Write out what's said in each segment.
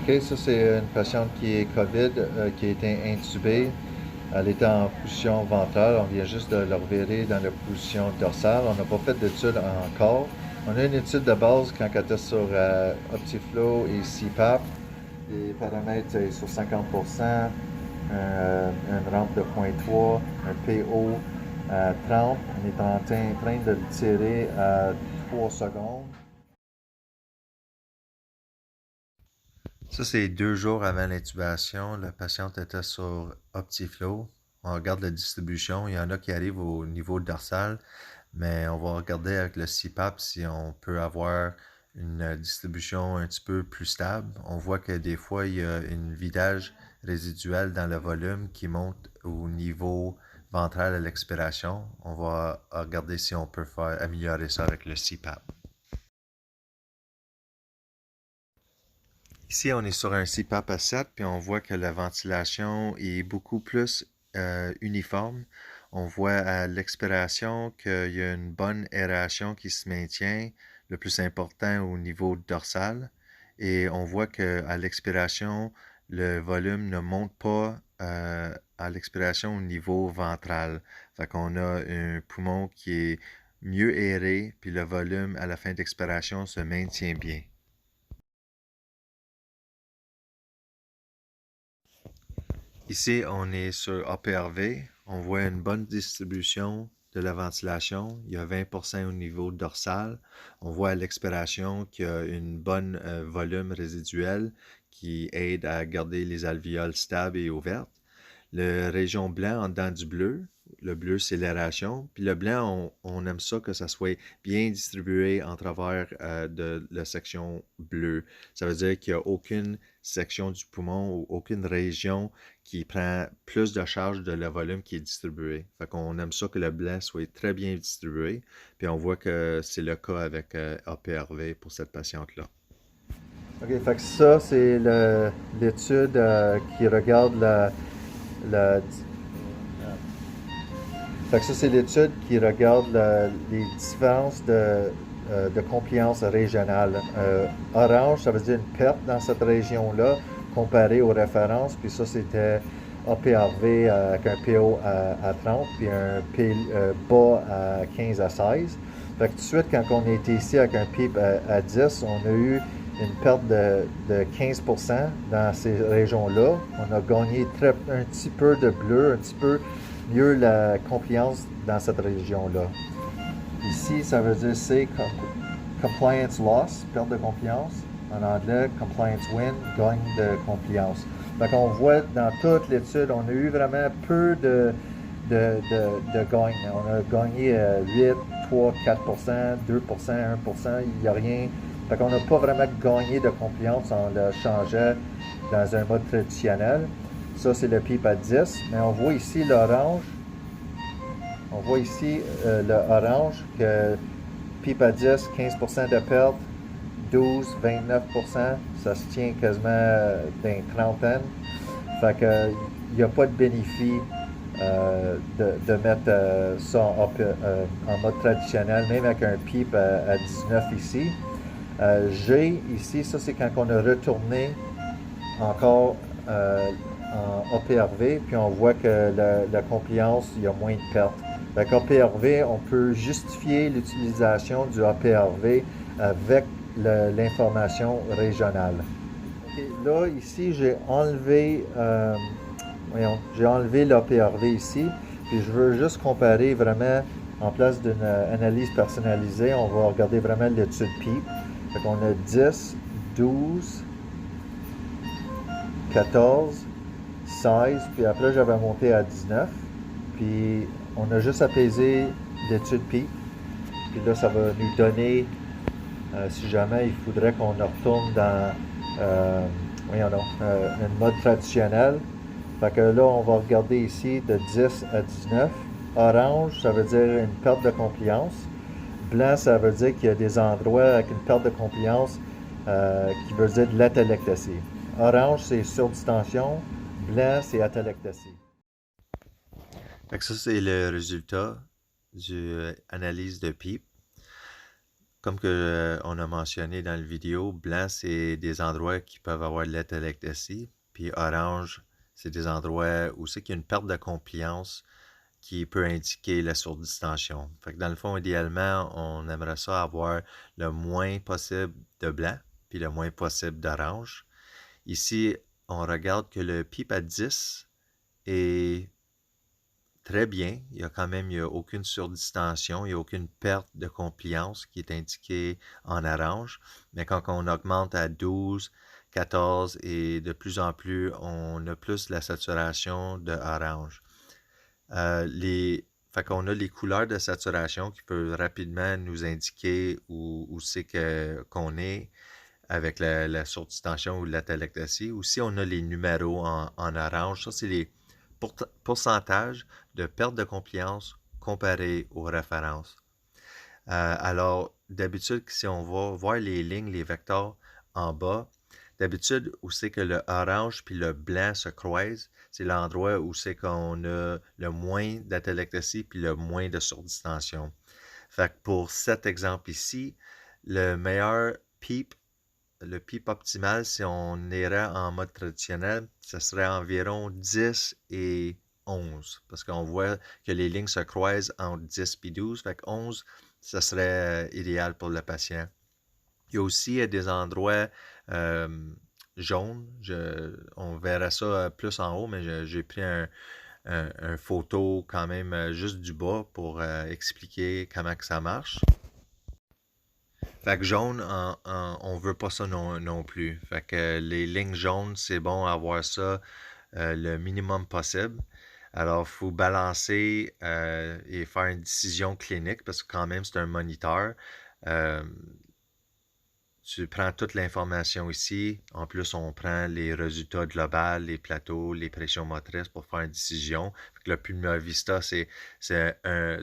OK, ça c'est une patiente qui est COVID, qui a été intubée. Elle était en position ventrale. On vient juste de la revirer dans la position dorsale. On n'a pas fait d'étude encore. On a une étude de base quand elle était sur Optiflow et CPAP. Les paramètres c'est sur 50%, une rampe de 0.3, un PO à 30. On est en train de le tirer à 3 secondes. Ça, c'est 2 jours avant l'intubation. La patiente était sur Optiflow. On regarde la distribution. Il y en a qui arrivent au niveau dorsal, mais on va regarder avec le CPAP si on peut avoir une distribution un petit peu plus stable. On voit que des fois, il y a une vidage résiduelle dans le volume qui monte au niveau ventral à l'expiration. On va regarder si on peut faire améliorer ça avec le CPAP. Ici, on est sur un CPAP à 7, puis on voit que la ventilation est beaucoup plus uniforme. On voit à l'expiration qu'il y a une bonne aération qui se maintient, le plus important au niveau dorsal. Et on voit qu'à l'expiration, le volume ne monte pas à l'expiration au niveau ventral. Fait qu'on a un poumon qui est mieux aéré, puis le volume à la fin d'expiration se maintient bien. Ici, on est sur APRV. On voit une bonne distribution de la ventilation. Il y a 20% au niveau dorsal. On voit à l'expiration qu'il y a une bonne volume résiduel qui aide à garder les alvéoles stables et ouvertes. La région blanc en dedans du bleu. Le bleu, c'est l'aération. Puis le blanc, on aime ça que ça soit bien distribué en travers de la section bleue. Ça veut dire qu'il n'y a aucune section du poumon ou aucune région qui prend plus de charge de le volume qui est distribué. Fait qu'on aime ça que le blanc soit très bien distribué. Puis on voit que c'est le cas avec APRV pour cette patiente-là. OK, fait que ça, c'est l'étude qui regarde la fait que ça, c'est l'étude qui regarde les différences de compliance régionale. Orange, ça veut dire une perte dans cette région-là comparée aux références. Puis ça, c'était APRV avec un PO à 30, puis un P bas à 15 à 16. Fait que tout de suite, quand on était ici avec un PIP à 10, on a eu une perte de 15% dans ces régions-là. On a gagné un petit peu de bleu, un petit peu mieux la compliance dans cette région-là. Ici, ça veut dire c'est compliance loss, perte de confiance. En anglais, compliance win, gagne de confiance. Donc, on voit dans toute l'étude, on a eu vraiment peu de gagne. On a gagné 8, 3, 4%, 2%, 1%, il n'y a rien. Fait qu'on n'a pas vraiment gagné de confiance en le changeant dans un mode traditionnel. Ça, c'est le pipe à 10. Mais on voit ici l'orange. On voit ici l'orange que pipe à 10, 15% de perte, 12, 29%. Ça se tient quasiment d'une trentaine. Fait que il n'y a pas de bénéfice de mettre ça en mode traditionnel, même avec un pipe à 19 ici. G ici, ça c'est quand on a retourné encore en APRV, puis on voit que la compliance, il y a moins de pertes. Avec APRV, on peut justifier l'utilisation du APRV avec l'information régionale. Okay, là, ici, j'ai enlevé l'APRV ici, puis je veux juste comparer vraiment, en place d'une analyse personnalisée, on va regarder vraiment l'étude PEEP. Fait qu'on a 10, 12, 14, 16, puis après j'avais monté à 19. Puis on a juste apaisé l'étude PEEP. Puis là, ça va nous donner, si jamais il faudrait qu'on retourne dans un mode traditionnel. Fait que là, on va regarder ici de 10 à 19. Orange, ça veut dire une perte de compliance. Blanc, ça veut dire qu'il y a des endroits avec une perte de compliance qui veut dire de l'atelectasie. Orange, c'est surdistension. Blanc, c'est atelectasie. Fait que ça, c'est le résultat d'une analyse de PEEP. comme que on a mentionné dans la vidéo, blanc, c'est des endroits qui peuvent avoir de l'atelectasie, puis orange, c'est des endroits où c'est qu'il y a une perte de compliance qui peut indiquer la surdistension. Fait que dans le fond, idéalement, on aimerait ça avoir le moins possible de blanc, puis le moins possible d'orange. Ici, on regarde que le PIP à 10 est très bien. Il n'y a aucune surdistension, il n'y a aucune perte de compliance qui est indiquée en orange. Mais quand on augmente à 12, 14 et de plus en plus, on a plus la saturation de orange. Fait qu'on a les couleurs de saturation qui peuvent rapidement nous indiquer où c'est qu'on est avec la surdistension ou l'atelectasie. Aussi, on a les numéros en orange. Ça, c'est les pourcentages de perte de compliance comparé aux références. Alors, d'habitude, si on va voir les lignes, les vecteurs en bas, d'habitude, où c'est que le orange puis le blanc se croisent, c'est l'endroit où c'est qu'on a le moins d'atelectasie puis le moins de surdistension. Fait que pour cet exemple ici, le meilleur PEEP, le PEEP optimal, si on irait en mode traditionnel, ce serait environ 10 et 11. Parce qu'on voit que les lignes se croisent entre 10 et 12. Fait que 11, ce serait idéal pour le patient. Il y a aussi des endroits jaunes. On verra ça plus en haut, mais j'ai pris un photo quand même juste du bas pour expliquer comment que ça marche. Fait que jaune, on veut pas ça non plus. Fait que les lignes jaunes, c'est bon avoir ça le minimum possible. Alors, il faut balancer et faire une décision clinique parce que quand même, c'est un moniteur. Tu prends toute l'information ici. En plus, on prend les résultats globaux, les plateaux, les pressions motrices pour faire une décision. Fait que le Pulmar Vista, c'est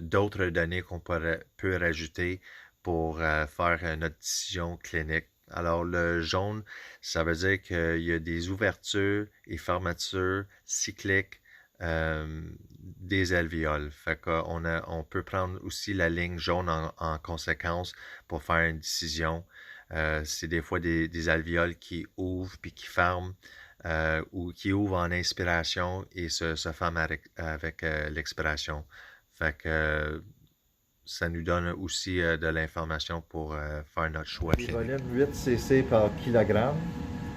d'autres données qu'on peut rajouter pour faire notre décision clinique. Alors, le jaune, ça veut dire qu'il y a des ouvertures et fermetures cycliques des alvéoles. Fait on peut prendre aussi la ligne jaune en conséquence pour faire une décision. C'est des fois des alvéoles qui ouvrent puis qui ferment ou qui ouvrent en inspiration et se ferment avec l'expiration. Fait que ça nous donne aussi de l'information pour faire notre choix clinique. Volume 8 cc par kilogramme,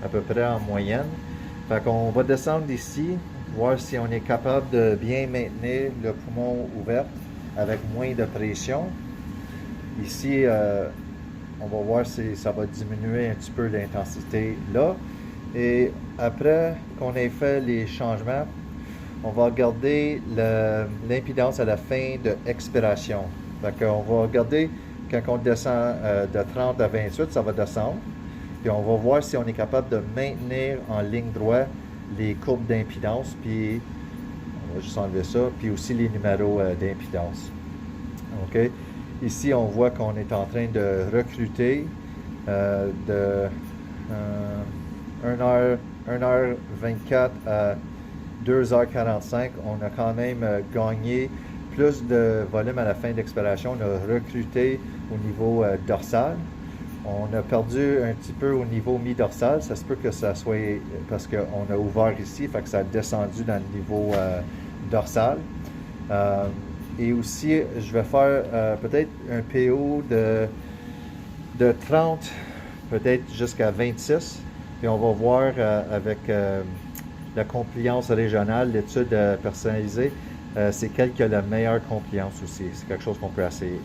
à peu près en moyenne. Fait qu'on va descendre ici, voir si on est capable de bien maintenir le poumon ouvert avec moins de pression. Ici, on va voir si ça va diminuer un petit peu l'intensité là. Et après qu'on ait fait les changements, on va regarder l'impédance à la fin de expiration. Fait qu'on va regarder quand on descend de 30 à 28, ça va descendre. Puis on va voir si on est capable de maintenir en ligne droite les courbes d'impédance. Puis on va juste enlever ça. Puis aussi les numéros d'impédance. OK? Ici, on voit qu'on est en train de recruter de 1h24 à 2h45. On a quand même gagné plus de volume à la fin d'expiration. On a recruté au niveau dorsal. On a perdu un petit peu au niveau mi-dorsal. Ça se peut que ça soit parce qu'on a ouvert ici, fait que ça a descendu dans le niveau dorsal. Et aussi, je vais faire peut-être un PO de 30, peut-être jusqu'à 26. Puis on va voir avec la compliance régionale, l'étude personnalisée, c'est quelle qui a la meilleure compliance aussi. C'est quelque chose qu'on peut essayer.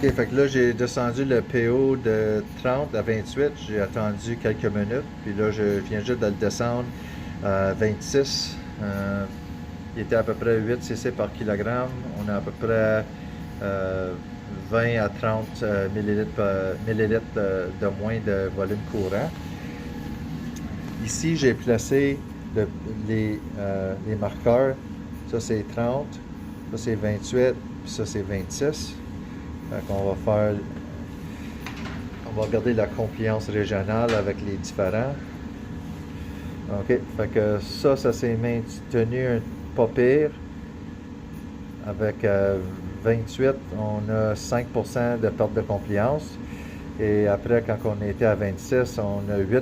OK, fait que là, j'ai descendu le PO de 30 à 28. J'ai attendu quelques minutes. Puis là, je viens juste de le descendre à 26. Il était à peu près 8 cc par kilogramme. On a à peu près 20 à 30 millilitres de moins de volume courant. Ici, j'ai placé les marqueurs. Ça, c'est 30. Ça, c'est 28. Puis ça, c'est 26. Fait qu'on on va regarder la compliance régionale avec les différents. OK, fait que ça s'est maintenu pas pire avec 28, on a 5% de perte de compliance. Et après, quand on était à 26, on a 8%.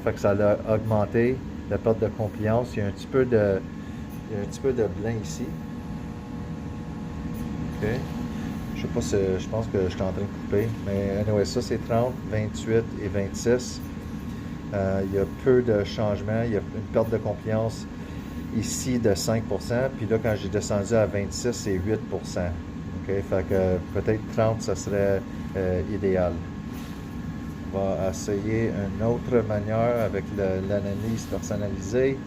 Fait que ça a augmenté la perte de compliance. Il y a un petit peu de blanc ici. OK. Je sais pas si, je pense que je suis en train de couper. Mais anyway, ça c'est 30, 28 et 26. Il y a peu de changements. Il y a une perte de compliance ici de 5%. Puis là, quand j'ai descendu à 26, c'est 8%. OK? Fait que peut-être 30, ça serait idéal. On va essayer une autre manière avec l'analyse personnalisée.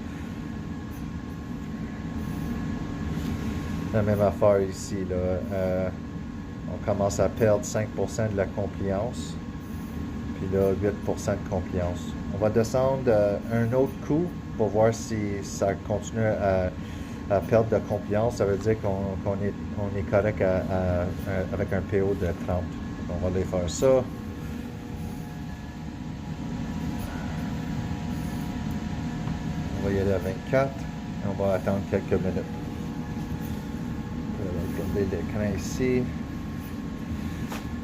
La même affaire ici, là. On commence à perdre 5% de la compliance. Puis là, 8% de compliance. On va descendre un autre coup pour voir si ça continue à perdre de compliance. Ça veut dire qu'on est correct avec un PO de 30. Donc on va aller faire ça. On va y aller à 24 et on va attendre quelques minutes. On va regarder l'écran ici.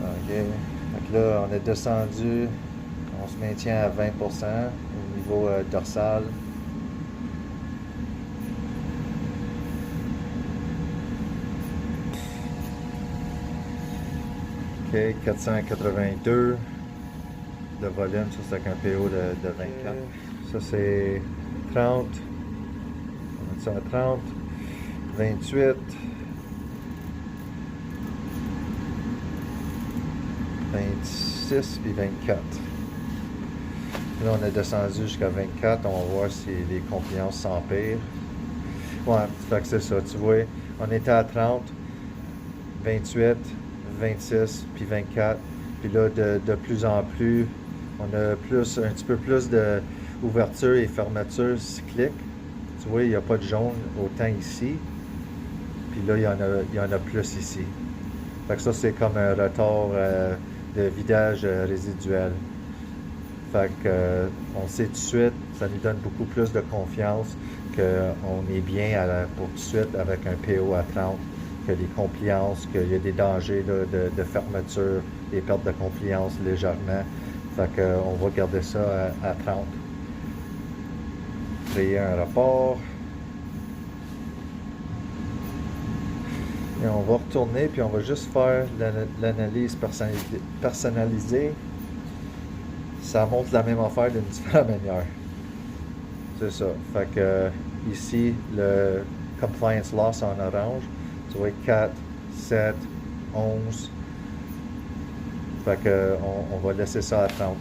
OK. Donc là, on est descendu. On se maintient à 20% au niveau dorsal. OK, 482 de volume, ça c'est avec un PO de 24. Ça c'est 30. On met ça à 30. 28. 26 puis 24. Là, on est descendu jusqu'à 24. On va voir si les compliances s'empirent. Ouais, fait que c'est ça. Tu vois, on était à 30, 28, 26 puis 24. Puis là, de plus en plus, on a un petit peu plus d'ouverture et fermeture cyclique. Tu vois, il n'y a pas de jaune autant ici. Puis là, il y en a plus ici. Fait que ça, c'est comme un retard de vidage résiduel. Fait que on sait tout de suite, ça nous donne beaucoup plus de confiance qu'on est bien pour tout de suite avec un PO à 30, que les compliances, qu'il y a des dangers là, de fermeture, des pertes de compliance légèrement. Fait que on va garder ça à 30. Créer un rapport. Et on va retourner, puis on va juste faire l'analyse personnalisée. Ça montre la même affaire d'une différente manière. C'est ça. Fait que ici, le compliance loss en orange, tu vois 4, 7, 11. Fait que on va laisser ça à 30.